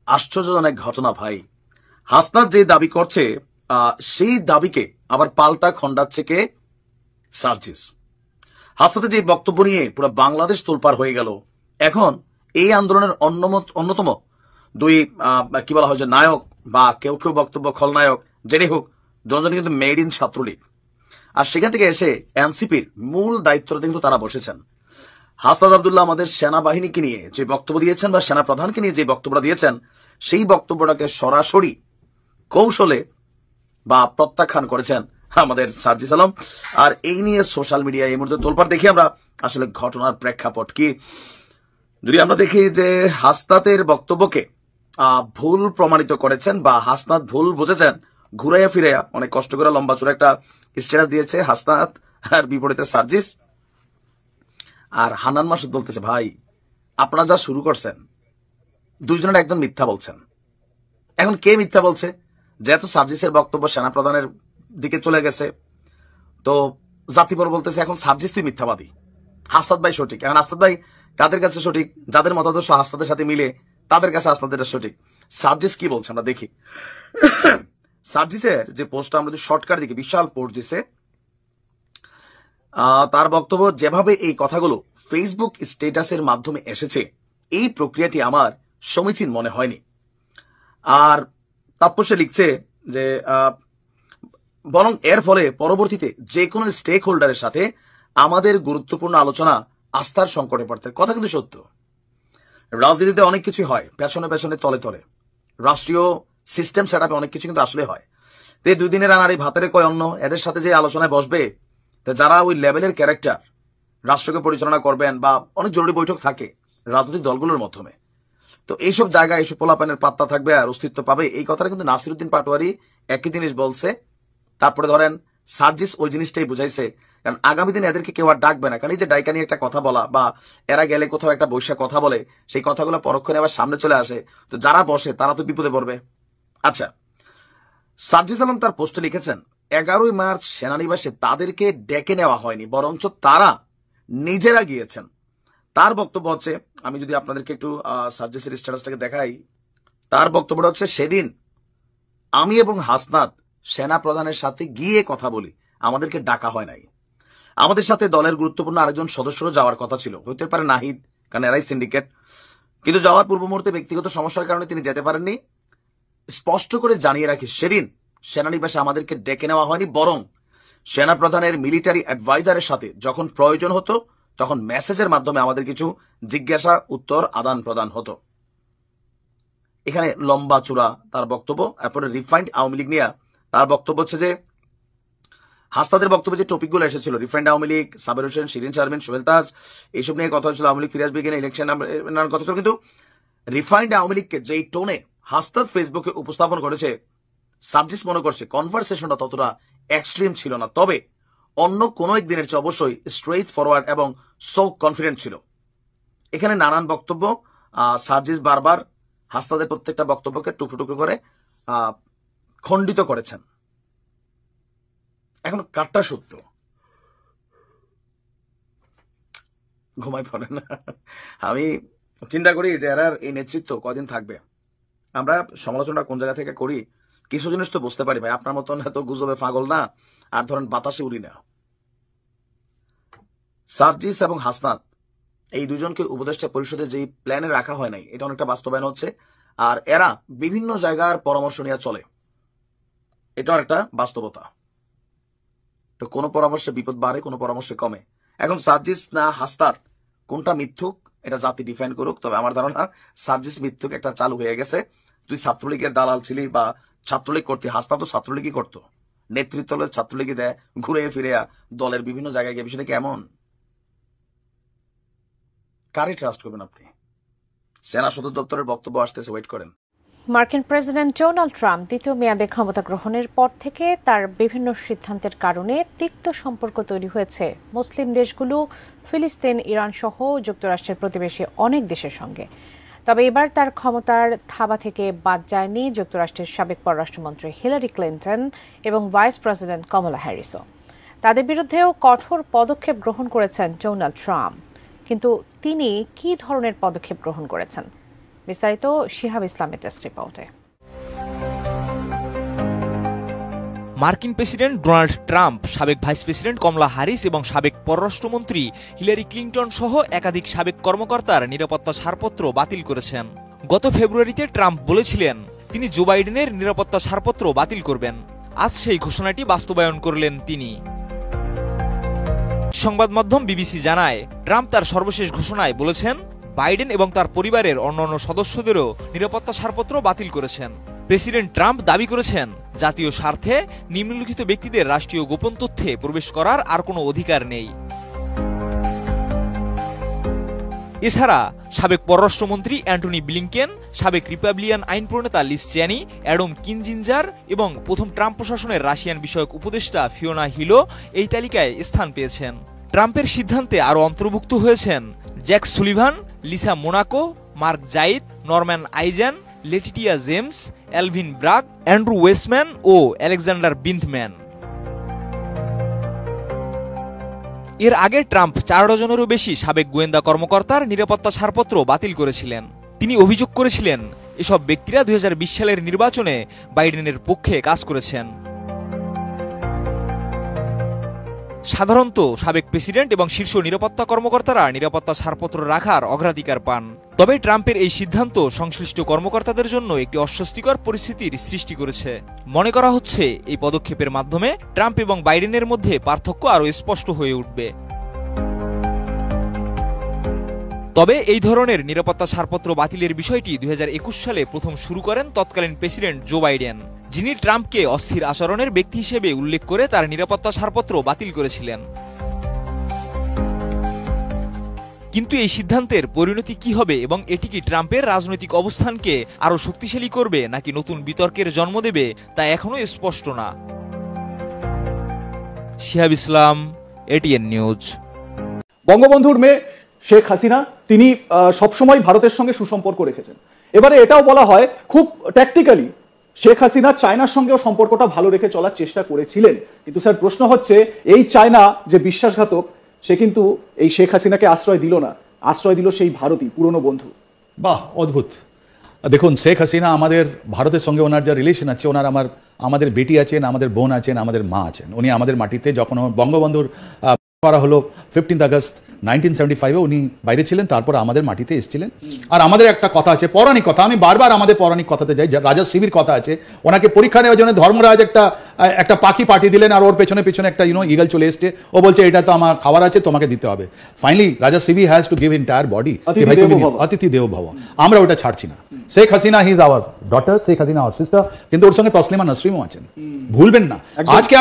I: আশ্চর্যজনক ঘটনা। ভাই, হাসনাত যে দাবি করছে, সেই দাবিকে আবার পাল্টা খণ্ডাচ্ছে কে? সার্জিস। হাসনাতের যে বক্তব্য নিয়ে পুরো বাংলাদেশ তোলপাড় হয়ে গেল। এখন এই আন্দোলনের অন্যতম দুই কি বলা হয় যে নায়ক, বা কেউ কেউ বক্তব্য খলনায়ক, যেটাই হোক, দুজনে কিন্তু মেড ইন ছাত্রলীগ। আর সেখান থেকে এসে এনসিপির মূল দায়িত্বটা কিন্তু তারা বসেছেন। হাসনাত আব্দুল্লাহ আমাদের সেনাবাহিনীকে নিয়ে যে বক্তব্য দিয়েছেন, বা সেনা প্রধানকে নিয়ে যে বক্তব্যটা দিয়েছেন, সেই বক্তব্যটাকে সরাসরি কৌশলে বা প্রত্যাখ্যান করেছেন আমাদের সার্জিস আলম। আর এই নিয়ে সোশ্যাল মিডিয়ায় এই মুহূর্তে তোলপাড় দেখি আমরা আসলে ঘটনার প্রেক্ষাপট কি। যদি আমরা দেখি যে হাসনাতের বক্তব্যকে ভুল প্রমাণিত করেছেন, বা হাসনাত ভুল বুঝেছেন, ঘুরাইয়া ফিরাইয়া অনেক কষ্ট করে লম্বা চূড়া একটা স্ট্যাটাস দিয়েছে হাসনাত, আর বিপরীতে সার্জিস। আর হান্নান মাসুদ বলতেছে, ভাই আপনারা যা শুরু করছেন, দুইজনের একজন মিথ্যা বলছেন। এখন কে মিথ্যা বলছে? যেহেতু সার্জিসের বক্তব্য সেনাপ্রধানের দিকে চলে গেছে, তো জাতিপর বলতেছে এখন সার্জিস তুই মিথ্যাবাদী, হাসনাত ভাই সঠিক। এখন হাসনাত ভাই কাদের কাছে সঠিক? যাদের মতাদর্শ হাসনাতের সাথে মিলে, তাদের কাছে হাসনাত এটা সঠিক। সার্জিস কি বলছে আমরা দেখি। সার্জিসের যে পোস্টটা আমরা যদি শর্টকাট দিকে, বিশাল পোস্ট দিছে, তার বক্তব্য যেভাবে এই কথাগুলো ফেসবুক স্ট্যাটাসের মাধ্যমে এসেছে, এই প্রক্রিয়াটি আমার সমীচীন মনে হয়নি। আর তারপর সে লিখছে যে বরং এর ফলে পরবর্তীতে যে কোনো স্টেক হোল্ডারের সাথে আমাদের গুরুত্বপূর্ণ আলোচনা আস্থার সংকটে পড়তে। কথা কিন্তু সত্য। রাজনীতিতে অনেক কিছু হয় পেছনে পেছনে তলে তলে, রাষ্ট্রীয় সিস্টেম সেট আপে অনেক কিছু কিন্তু আসলে হয়। তো এই 2 দিনের রানার এই ভাতের কয় অন্য এদের সাথে যে আলোচনায় বসবে, তো যারা ওই লেভেলের ক্যারেক্টার রাষ্ট্রকে পরিচালনা করবেন বা অনেক জরুরি বৈঠক থাকে রাজনৈতিক দলগুলোর মাধ্যমে, তো এইসব জায়গায় এইসব পোলাপানের পাত্তা থাকবে আর অস্তিত্ব পাবে, এই কথাটা কিন্তু নাসিরউদ্দিন পাটোয়ারি একই জিনিস বলছে। তারপরে ধরেন সার্জিস ওই জিনিসটাই বুঝাইছে, কারণ আগামী দিনে এদেরকে কেউ আর ডাকবে না, কারণ এই যে ডাইকা নিয়ে একটা কথা বলা বা এরা গেলে কোথাও একটা বৈশাখ কথা বলে, সেই কথাগুলো পরক্ষণে আবার সামনে চলে আসে, তো যারা বসে তারা তো বিপদে পড়বে। আচ্ছা, সার্জিস আলম তার পোস্টে লিখেছেন 11ই মার্চ সেনানিবাসে তাদেরকে ডেকে নেওয়া হয়নি, বরঞ্চ তারা নিজেরা গিয়েছেন। তার বক্তব্য হচ্ছে, আমি যদি আপনাদেরকে একটু সার্জিসের স্ট্যাটাসটাকে দেখাই, তার বক্তব্যটা হচ্ছে, সেদিন আমি এবং হাসনাত সেনা প্রধানের সাথে গিয়ে কথা বলি, আমাদেরকে ডাকা হয় নাই। আমাদের সাথে দলের গুরুত্বপূর্ণ আরেকজন সদস্যরও যাওয়ার কথা ছিল, হইতে পারে নাহিদ, কারণ এরাই সিন্ডিকেট, কিন্তু যাওয়ার পূর্ব মুহূর্তে ব্যক্তিগত সমস্যার কারণে তিনি যেতে পারেননি। স্পষ্ট করে জানিয়ে রাখি, সেদিন সেনানিবাসে আমাদেরকে ডেকে নেওয়া হয়নি, বরং সেনা প্রধানের মিলিটারি অ্যাডভাইজারের সাথে যখন প্রয়োজন হতো তখন মেসেজের মাধ্যমে আমাদের কিছু জিজ্ঞাসা উত্তর আদান প্রদান হতো। এখানে লম্বা চূড়া তার বক্তব্য। এরপরে রিফাইন্ড আওয়ামী লীগ নিয়ে তার বক্তব্য হচ্ছে যে, হাসনাদের বক্তব্যে যে টপিকগুলো এসেছিল, রিফাইন্ড আওয়ামী লীগ, সাবের হোসেন, শিরিন শারমিন, সোহেল তাজ, এইসব নিয়ে কথা হচ্ছিল, আওয়ামী লীগ ফিরে আসবে কিনা, ইলেকশন কথা ছিল, কিন্তু রিফাইন্ড আওয়ামী লীগকে যেই টোনে হাসনাদ ফেসবুকে উপস্থাপন করেছে, সার্জিস মনে করছে কনভারসেশনটা ততটা এক্সট্রিম ছিল না, তবে অন্য কোনো একদিনের চেয়ে অবশ্যই স্ট্রেইট ফরওয়ার্ড এবং সো কনফিডেন্ট ছিল। এখানে নানান বক্তব্য, সার্জিস বারবার হাসনাদের প্রত্যেকটা বক্তব্যকে টুকরো টুকরো করে খণ্ডিত করেছেন। এখন কাটটা সত্য, ঘুমাই পড়ে না। আমি চিন্তা করি যে এরার এই নেতৃত্ব কদিন থাকবে। আমরা সমালোচনা কোন জায়গা থেকে করি, কিছু জিনিস তো বুঝতে পারি ভাই, আপনার মতন এত গুজবে পাগল না, আর ধরেন বাতাসে উড়ি না। সার্জিস এবং হাসনাত এই দুজনকে উপদেষ্টা পরিষদে যেই প্ল্যানে রাখা হয় নাই, এটা অনেকটা বাস্তবায়ন হচ্ছে, আর এরা বিভিন্ন জায়গার পরামর্শ নিয়ে চলে, এটা একটা বাস্তবতা। তো কোনো পরামর্শে বিপদ বাড়ে, কোনো পরামর্শে কমে। এখন সার্জিস না হাসনাত কোনটা মিথ্যুক এটা জাতি ডিফাইন করুক, তবে আমার ধারণা সার্জিস মিথ্যুক একটা চালু হয়ে গেছে। তুই ছাত্রলীগের দালাল ছিলি বা ছাত্রলীগ করতি, হাসনাত তো ছাত্রলীগই করতো, নেতৃত্ব হলে ছাত্রলীগই দেয়, ঘুরে ফিরে দলের বিভিন্ন জায়গায় গিয়ে। বিষয়টা কেমন? কারই ট্রাস্ট করবেন আপনি? সেনা সদর দপ্তরের বক্তব্য আসতেছে, ওয়েট করেন।
D: মার্কিন প্রেসিডেন্ট ডোনাল্ড ট্রাম্প দ্বিতীয় মেয়াদে ক্ষমতা গ্রহণের পর থেকে তার বিভিন্ন সিদ্ধান্তের কারণে তিক্ত সম্পর্ক তৈরি হয়েছে মুসলিম দেশগুলো, ফিলিস্তিন, ইরান সহ যুক্তরাষ্ট্রের প্রতিবেশী অনেক দেশের সঙ্গে। তবে এবার তার ক্ষমতার থাবা থেকে বাদ যায়নি যুক্তরাষ্ট্রের সাবেক পররাষ্ট্রমন্ত্রী হিলারি ক্লিন্টন এবং ভাইস প্রেসিডেন্ট কমলা হ্যারিসও। তাদের বিরুদ্ধেও কঠোর পদক্ষেপ গ্রহণ করেছেন ডোনাল্ড ট্রাম্প। কিন্তু তিনি কী ধরনের পদক্ষেপ গ্রহণ করেছেন, বিস্তারিত শিহাব ইসলামের ডেস্ক রিপোর্টে।
J: মার্কিন প্রেসিডেন্ট ডোনাল্ড ট্রাম্প, সাবেক ভাইস প্রেসিডেন্ট কমলা হ্যারিস এবং সাবেক পররাষ্ট্রমন্ত্রী হিলারি ক্লিন্টন সহ একাধিক সাবেক কর্মকর্তার নিরাপত্তা ছাড়পত্র বাতিল করেছেন। গত ফেব্রুয়ারিতে ট্রাম্প বলেছিলেন তিনি জো বাইডেনের নিরাপত্তা ছাড়পত্র বাতিল করবেন। আজ সেই ঘোষণাটি বাস্তবায়ন করলেন তিনি। সংবাদ মাধ্যম বিবিসি জানায়, ট্রাম্প তার সর্বশেষ ঘোষণায় বলেছেন বাইডেন এবং তার পরিবারের অন্যান্য সদস্যদেরও নিরাপত্তা ছাড়পত্র বাতিল করেছেন। প্রেসিডেন্ট ট্রাম্প দাবি করেছেন জাতীয় স্বার্থে নিম্নলিখিত ব্যক্তিদের রাষ্ট্রীয় গোপন তথ্যে প্রবেশ করার আর কোনো অধিকার নেই। এছাড়া সাবেক পররাষ্ট্রমন্ত্রী অ্যান্টনি ব্লিংকেন, সাবেক রিপাবলিকান আইন প্রণেতা লিজ চ্যানি, অ্যাডম কিনজিঞ্জার এবং প্রথম ট্রাম্প প্রশাসনের রাশিয়ান বিষয়ক উপদেষ্টা ফিওনা হিলো এই তালিকায় স্থান পেয়েছেন। ট্রাম্পের সিদ্ধান্তে আরও অন্তর্ভুক্ত হয়েছেন Jake Sullivan, Lisa Monaco, Mark Zaid, Norman Eisen, Letitia James, Alvin Bragg, Andrew Weissmann ও আলেকজান্ডার বিন্থম্যান। এর আগে ট্রাম্প 4 ডজনেরও বেশি সাবেক গোয়েন্দা কর্মকর্তার নিরাপত্তা ছাড়পত্র বাতিল করেছিলেন। তিনি অভিযোগ করেছিলেন এসব ব্যক্তিরা 2020 সালের নির্বাচনে বাইডেনের পক্ষে কাজ করেছেন। সাধারণত সাবেক প্রেসিডেন্ট এবং শীর্ষ নিরাপত্তা কর্মকর্তারা নিরাপত্তা ছাড়পত্র রাখার অগ্রাধিকার পান। তবে ট্রাম্পের এই সিদ্ধান্ত সংশ্লিষ্ট কর্মকর্তাদের জন্য একটি অস্বস্তিকর পরিস্থিতির সৃষ্টি করেছে। মনে করা হচ্ছে এই পদক্ষেপের মাধ্যমে ট্রাম্প এবং বাইডেনের মধ্যে পার্থক্য আরও স্পষ্ট হয়ে উঠবে। তবে এই ধরনের নিরাপত্তা ছাড়পত্র বাতিলের বিষয়টি 2021 সালে প্রথম শুরু করেন তৎকালীন প্রেসিডেন্ট জো বাইডেন, যিনি ট্রাম্পকে অস্থির আচরণের ব্যক্তি হিসেবে উল্লেখ করে তার নিরাপত্তা ছাড়পত্র বাতিল করেছিলেন। কিন্তু এই সিদ্ধান্তের পরিণতি কি হবে এবং এটি কি ট্রাম্পের রাজনৈতিক অবস্থানকে আরও শক্তিশালী করবে নাকি নতুন বিতর্কের জন্ম দেবে তা এখনো স্পষ্ট না। শিহাব ইসলাম, এটিএন নিউজ।
E: বঙ্গবন্ধুর মেয়ে শেখ হাসিনা তিনি সবসময় ভারতের সঙ্গে সুসম্পর্ক রেখেছেন। এবারে এটাও বলা হয় খুব ট্যাকটিক্যালি শেখ হাসিনা চায়নার সঙ্গেও সম্পর্কটা ভালো রেখে চলার চেষ্টা করেছিলেন। কিন্তু স্যার প্রশ্ন হচ্ছে, এই চায়না যে বিশ্বাসঘাতক, সে কিন্তু এই শেখ হাসিনাকে আশ্রয় দিল না, আশ্রয় দিল সেই ভারতই, পুরনো বন্ধু।
K: বাহ, অদ্ভুত। দেখুন, শেখ হাসিনা আমাদের ভারতের সঙ্গে ওনার যা রিলেশন আছে, ওনার আমাদের বেটি আছেন, আমাদের বোন আছেন, আমাদের মা আছেন। উনি আমাদের মাটিতে যখন বঙ্গবন্ধুর করা হলো 15 আগস্ট 1975-এ উনি বাইরে ছিলেন, তারপর আমাদের মাটিতে এসেছিলেন। আর আমাদের একটা কথা আছে, পৌরাণিক কথা, আমি বারবার আমাদের পৌরাণিক কথাতে যাই, রাজা শিবির কথা আছে। ওনাকে পরীক্ষা নেওয়ার জন্য ধর্মরাজ একটা পাখি পাঠিয়ে দিলেন, আর ওর পেছনে পেছনে একটা ইগল চলে এসছে। ও বলছে এটা তো আমার খাবার আছে, তোমাকে দিতে হবে। Finally Raja Shibi has to give entire body, অতিথি দেব ভব। আমরা ওটা ছাড়ছি না। Sheikh Hasina his our daughter, Sheikh Hasina our sister, কিন্তু ওর সঙ্গে তসলিমা নাসরিনও আছেন, ভুলবেন না। আজকে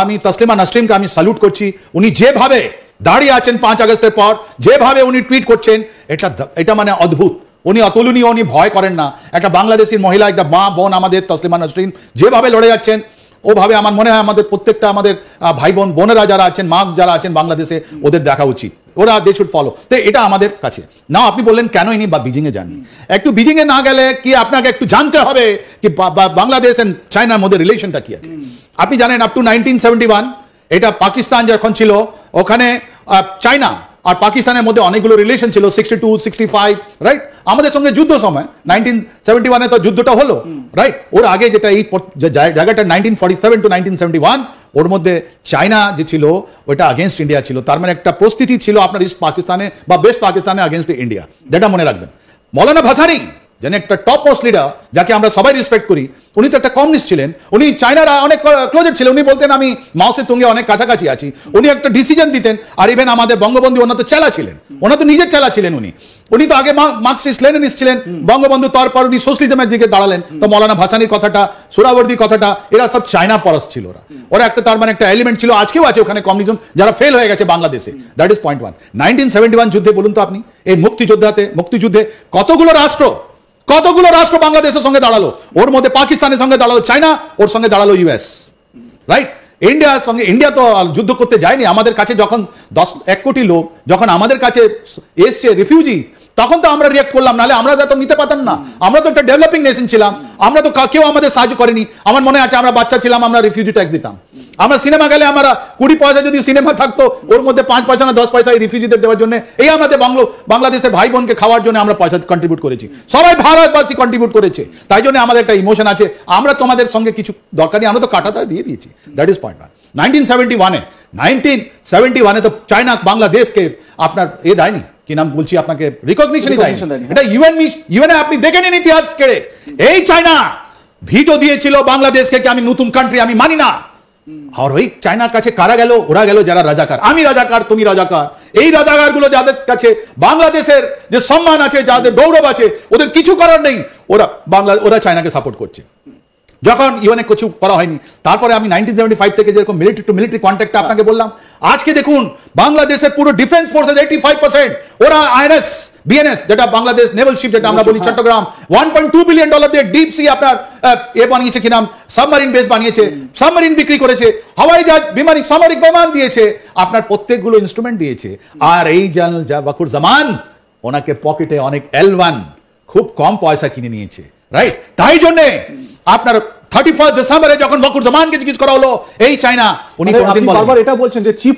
K: আমি তসলিমা নাসরিনকে আমি স্যালুট করছি। উনি যেভাবে দাঁড়িয়ে আছেন 5 আগস্টের পর, যেভাবে উনি টুইট করছেন, এটা মানে অদ্ভুত। উনি অতুলনীয়, উনি ভয় করেন না। একটা বাংলাদেশের মহিলা, একটা মা বোন আমাদের তসলিমা নাসরিন যেভাবে লড়ে যাচ্ছেন, ওভাবে আমার মনে হয় আমাদের প্রত্যেকটা আমাদের ভাই বোনেরা যারা আছেন, মা যারা আছেন বাংলাদেশে, ওদের দেখা উচিত। ওরা দে শুড ফলো। তো এটা আমাদের কাছে না। আপনি বললেন কেন ইনি বিজিংয়ে যাননি। একটু বিজিংয়ে না গেলে কি আপনাকে একটু জানতে হবে কি বাংলাদেশ এন্ড চায়নার মধ্যে রিলেশনটা কি আছে। আপনি জানেন আপ টু 1971 এটা পাকিস্তান যখন ছিল, ওখানে চায়না আর পাকিস্তানের মধ্যে অনেকগুলো রিলেশন ছিল, 62, 65, রাইট। আমাদের সঙ্গে যুদ্ধ সময় 1971-এ তো যুদ্ধটা হলো, রাইট। ওর আগে যেটা এই জায়গাটা 1947 to 1971, ওর মধ্যে চায়না যে ছিল ওটা আগেনস্ট ইন্ডিয়া ছিল। তার মানে একটা পরিস্থিতি ছিল আপনার ইস্ট পাকিস্তানে বা ওয়েস্ট পাকিস্তানে আগেনস্ট ইন্ডিয়া, যেটা মনে রাখবেন। মৌলানা ভাসানী যেন একটা টপ মোস্ট লিডার, যাকে আমরা সবাই রেসপেক্ট করি, উনি তো একটা কমিউনিস্ট ছিলেন। উনি চায়নার অনেক ক্লোজেড ছিলেন। উনি বলতেন আমি মাও সে তুঙ্গে অনেক কাছাকাছি আছি। উনি একটা ডিসিশন দিতেন। আর ইভেন আমাদের বঙ্গবন্ধু, ওনার তো চেলা ছিলেন, ওনার তো নিজের চেলা ছিলেন। উনি তো আগে মার্কসিস্ট লেনিনিস্ট ছিলেন। বঙ্গবন্ধু তারপর উনি সোশ্যালিজমের দিকে দাঁড়ালেন। তো মৌলানা ভাসানীর কথাটা, সোহরাওয়ার্দীর কথাটা, এরা সব চায়না পরশ ছিল। ওরা একটা তার মানে একটা এলিমেন্ট ছিল, আজকেও আছে ওখানে কমিউনিজম, যারা ফেল হয়ে গেছে বাংলাদেশে। That is point 1। 1971 যুদ্ধে বলুন তো আপনি, এই মুক্তিযুদ্ধে কতগুলো রাষ্ট্র বাংলাদেশের সঙ্গে দাঁড়ালো। ওর মধ্যে পাকিস্তানের সঙ্গে দাঁড়ালো চায়না, ওর সঙ্গে দাঁড়ালো ইউএস, রাইট। ইন্ডিয়ার সঙ্গে ইন্ডিয়া তো যুদ্ধ করতে যায়নি। আমাদের কাছে যখন 1 কোটি লোক যখন আমাদের কাছে এসছে রিফিউজি, তখন তো আমরা রিয়াক্ট করলাম, নাহলে আমরা তো নিতে পারতাম না। আমরা তো একটা ডেভেলপিং নেশন ছিলাম, আমরা তো কেউ আমাদের সাহায্য করেনি। আমার মনে আছে আমরা বাচ্চা ছিলাম, আমরা রিফিউজি ট্যাক্স দিতাম। আমরা সিনেমা গেলে আমরা 20 পয়সা যদি সিনেমা থাকতো, ওর মধ্যে 5 পয়সা না 10 পয়সা রিফিউজিদের দেওয়ার জন্য, এই আমাদের বাংলাদেশের ভাই বোনকে খাওয়ার জন্য আমরা পয়সা কন্ট্রিবিউট করেছি। সবাই ভারতবাসী কন্ট্রিবিউট করেছে। তাই জন্য আমাদের একটা ইমোশন আছে। আমরা তোমাদের সঙ্গে কিছু দরকার নেই, আমরা তো কাটাটা দিয়ে দিয়েছি। That is point 1। 1971-এ তো চায়না বাংলাদেশকে আপনার দেয়নি, কি নাম বলছি আপনাকে, রিকগনিশনই দেয়নি। এটা ইউএন আপনি দেখে নিন ইতিহাস কেড়ে। এই চায়না ভিটো দিয়েছিল বাংলাদেশকে কি আমি নতুন কান্ট্রি আমি মানি না। আর ওই চায়নার কাছে কারা গেল? ওরা গেল যারা রাজাকার। আমি রাজাকার, তুমি রাজাকার। এই রাজাকার গুলো যাদের কাছে বাংলাদেশের যে সম্মান আছে, যাদের গৌরব আছে, ওদের কিছু করার নেই। ওরা চায়নাকে সাপোর্ট করছে। যখন ইউএনএ কিছু করা হয়নি, তারপরে আমি 1975 থেকে যেরকম মিলিটারি টু মিলিটারি কন্ট্যাক্টটা আপনাকে বললাম, আজকে দেখুন বাংলাদেশের পুরো ডিফেন্স ফোর্সের 85% ওরা আইএনএস বিএনএস, যেটা বাংলাদেশ নেভাল শিপ যেটা আমরা বলি চট্টগ্রাম, $1.2 বিলিয়ন দিয়ে ডিপ সি আপনার বানিয়েছে, কি নাম সাবমারিন বেস বানিয়েছে, সাবমারিন বিক্রি করেছে, হাওয়াই জাহাজ বিমানিক সামরিক বিমান দিয়েছে, আপনার প্রত্যেকগুলো ইনস্ট্রুমেন্ট দিয়েছে। আর এই ওয়াকুরুজ্জামান ওনাকে পকেটে অনেক L1 খুব কম পয়সা কিনে নিয়েছে, রাইট। তাই জন্য আপনার 31 ডিসেম্বরে যখন ওয়াকুরুজ্জামানকে জিজ্ঞেস করা হলো এই চায়না, উনি কোনদিন বলেন
E: বারবার এটা বলছেন যে চিপ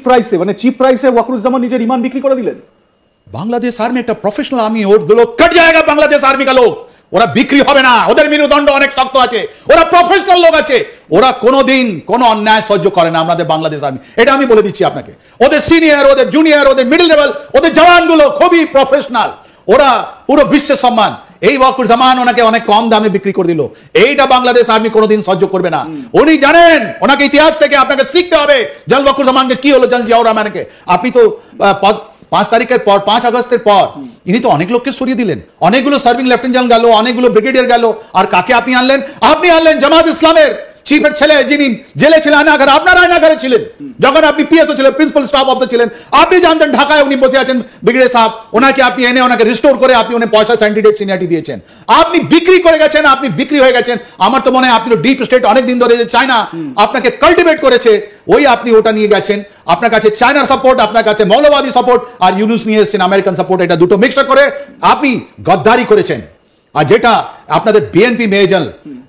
E: প্রাইসে ওয়াকুরুজ্জামান নিজের ইমান বিক্রি করে দিলেন।
K: বাংলাদেশ আর্মি একটা প্রফেশনাল আর্মি, ওর লোক কট যায়গা বাংলাদেশ আর্মি কা লোক, ওরা বিক্রি হবে না। ওদের মেরুদণ্ড অনেক শক্ত আছে, ওরা প্রফেশনাল লোক আছে, ওরা কোনোদিন কোনো অন্যায় সহ্য করে না আমাদের বাংলাদেশ আর্মি, এটা আমি বলে দিচ্ছি আপনাকে। ওদের সিনিয়র, ওদের জুনিয়র, ওদের মিডল লেভেল, ওদের জওয়ানগুলো খুবই প্রফেশনাল, ওরা পুরো বিশ্বের সম্মান। এই ওয়াকুরুজ্জামান ওনাকে অনেক কম দামে বিক্রি করে দিল, এইটা বাংলাদেশ আর্মি কোনোদিন সহ্য করবে না। উনি জানেন, ওনাকে ইতিহাস থেকে আপনাকে শিখতে হবে জেনারেল ওয়াকুরুজ্জামানকে কি হলো, জেনারেল জিয়াউর রহমানকে। আপনি তো 5 তারিখের পর, 5 আগস্টের পর ইনি তো অনেক লোককে সরিয়ে দিলেন, অনেকগুলো সার্ভিং লেফটেন্যান্ট গেল, অনেকগুলো ব্রিগেডিয়ার গেল, আর কাকে আপনি আনলেন? আপনি আনলেন জামাত ইসলামের চিফের ছেলে, যিনি জেলে ছিলেন আয়নাঘরে, আপনার আয়নাঘরে ছিলেন যখন আপনি পিএসও ছিলেন, প্রিন্সিপাল স্টাফ অফিসার ছিলেন। আপনি জানতেন ঢাকায় উনি বসে আছেন ব্রিগেডিয়ার সাহেব, ওনাকে আপনি এনে ওনাকে রিস্টোর করে আপনি উনি পয়সা স্যান্ডিডেট সিনিয়রিটি দিয়েছেন। আপনি বিক্রি করে গেছেন, আপনি বিক্রি হয়ে গেছেন। আমার তো মনে হয় আপনি ডিপ স্টেট অনেক দিন ধরে যে চায়না আপনাকে কাল্টিভেট করেছে, ওই আপনি ওটা নিয়ে গেছেন। আপনার কাছে চায়নার সাপোর্ট, আপনার কাছে মৌলবাদী সাপোর্ট, আর ইউনুস নিয়ে এসেছেন আমেরিকান সাপোর্ট, এটা দুটো মিক্সচার করে আপনি গদ্দারি করেছেন। আর যেটা আপনাদের বিএনপি মেজর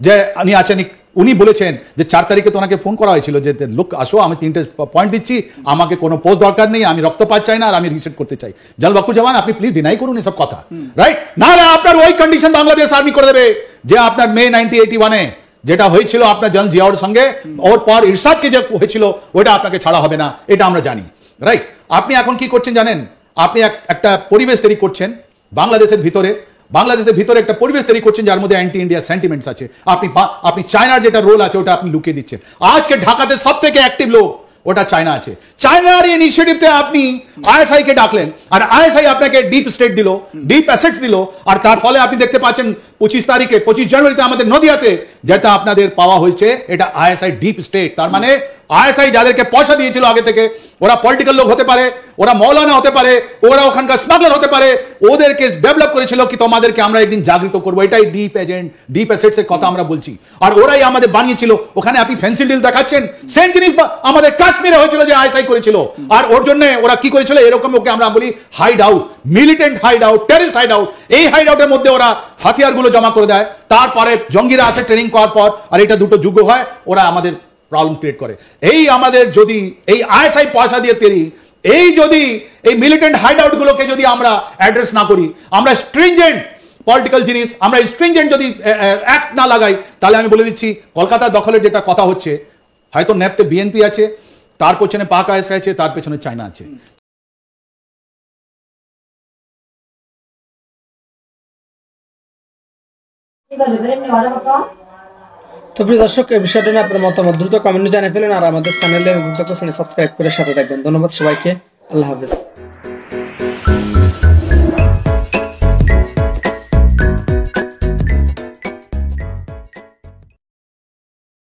K: যে উনি আছেন, উনি বলেছেন যে 4 তারিখে তো ওনাকে ফোন করা হয়েছিল যে লোক আসো, আমি 3টে পয়েন্ট দিচ্ছি, আমাকে কোনো পোস্ট দরকার নেই, আমি রক্তপাত চাই না, আর আমি রিসেট করতে চাই। জেনারেল ওয়াকুরুজ্জামান আপনি প্লিজ ডিনাই করুন এসব কথা, রাইট? না আপনার ওই কন্ডিশন বাংলাদেশ আর্মি করে দেবে যে আপনার মে 1981-এ যেটা হয়েছিল আপনার জেনারেল জিয়াউর সঙ্গে, ওর পর ইরশাদকে যে হয়েছিল, ওটা আপনাকে ছাড়া হবে না, এটা আমরা জানি, রাইট? আপনি এখন কি করছেন জানেন? আপনি একটা পরিবেশ তৈরি করছেন বাংলাদেশের ভিতরে, একটা পরিবেশ তৈরি করছেন যার মধ্যে অ্যান্টি ইন্ডিয়া সেন্টিমেন্টস আছে। আপনি চায়নার যেটা রোল আছে ওটা আপনি লুকিয়ে দিচ্ছেন। আজকে ঢাকাতে সব থেকে অ্যাক্টিভ লোক ওটা চায়না আছে। চায়নার ইনিশিয়েটিভতে আপনি আইএসআই কে ডাকলেন, আর আইএসআই আপনাকে ডিপ স্টেট দিল, ডিপ অ্যাসেটস দিল, আর তার ফলে আপনি দেখতে পাচ্ছেন 25 জানুয়ারিতে আমাদের নদিয়াতে যেটা আপনাদের পাওয়া হয়েছে, এটা আইএসআই ডিপ স্টেট। তার মানে আইএসআই যাদেরকে পয়সা দিয়েছিল আগে থেকে, ওরা পলিটিক্যাল লোক হতে পারে, ওরা মৌলানা হতে পারে, ওরা ওখানকার স্মাগলার হতে পারে, ওদেরকে ডেভেলপ করেছিল কি তোমাদেরকে আমরা একদিন জাগৃত করবো। এটাই ডিপ এজেন্ট, ডিপ অ্যাসেটসের কথা আমরা বলছি। আর ওরাই আমাদের বানিয়েছিল। ওখানে আপনি ফেন্সি ডিল দেখাচ্ছেন, সেম জিনিস আমাদের কাশ্মীরে হয়েছিল যে আইএসআই করেছিল। আর ওর জন্য ওরা কি করেছিল, এরকম ওকে আমরা বলি hideout, militant hideout, terrorist hideout. এই হাইড আউটের মধ্যে ওরা হাতিয়ারগুলো জমা করে দেয়, তারপরে জঙ্গিরা আসে ট্রেনিং করার পর, আর এটা দুটো যুগ হয়, ওরা আমাদের প্রবলেম ক্রিয়েট করে। এই আমাদের যদি এই আইএসআই পয়সা দিয়ে তৈরি, এই যদি এই মিলিটেন্ট হাইড আউট গুলোকে যদি আমরা অ্যাড্রেস না করি, আমরা স্ট্রিনজেন্ট পলিটিক্যাল জিনিস, আমরা স্ট্রিনজেন্ট যদি অ্যাক্ট না লাগাই, তাহলে আমি বলে দিচ্ছি কলকাতা দখলের যেটা কথা হচ্ছে, হয়তো নেপথ্যে বিএনপি আছে, তার পেছনে পাক আইএসআই আছে, তার পেছনে চায়না আছে।
C: তো প্রিয় দর্শক, এই বিষয়টা নিয়ে আপনার মতামত দ্রুত কমেন্টে জানিয়ে ফেলেন, আর আমাদের চ্যানেলে সাবস্ক্রাইব করে সাথে থাকবেন। ধন্যবাদ সবাইকে, আল্লাহ হাফেজ।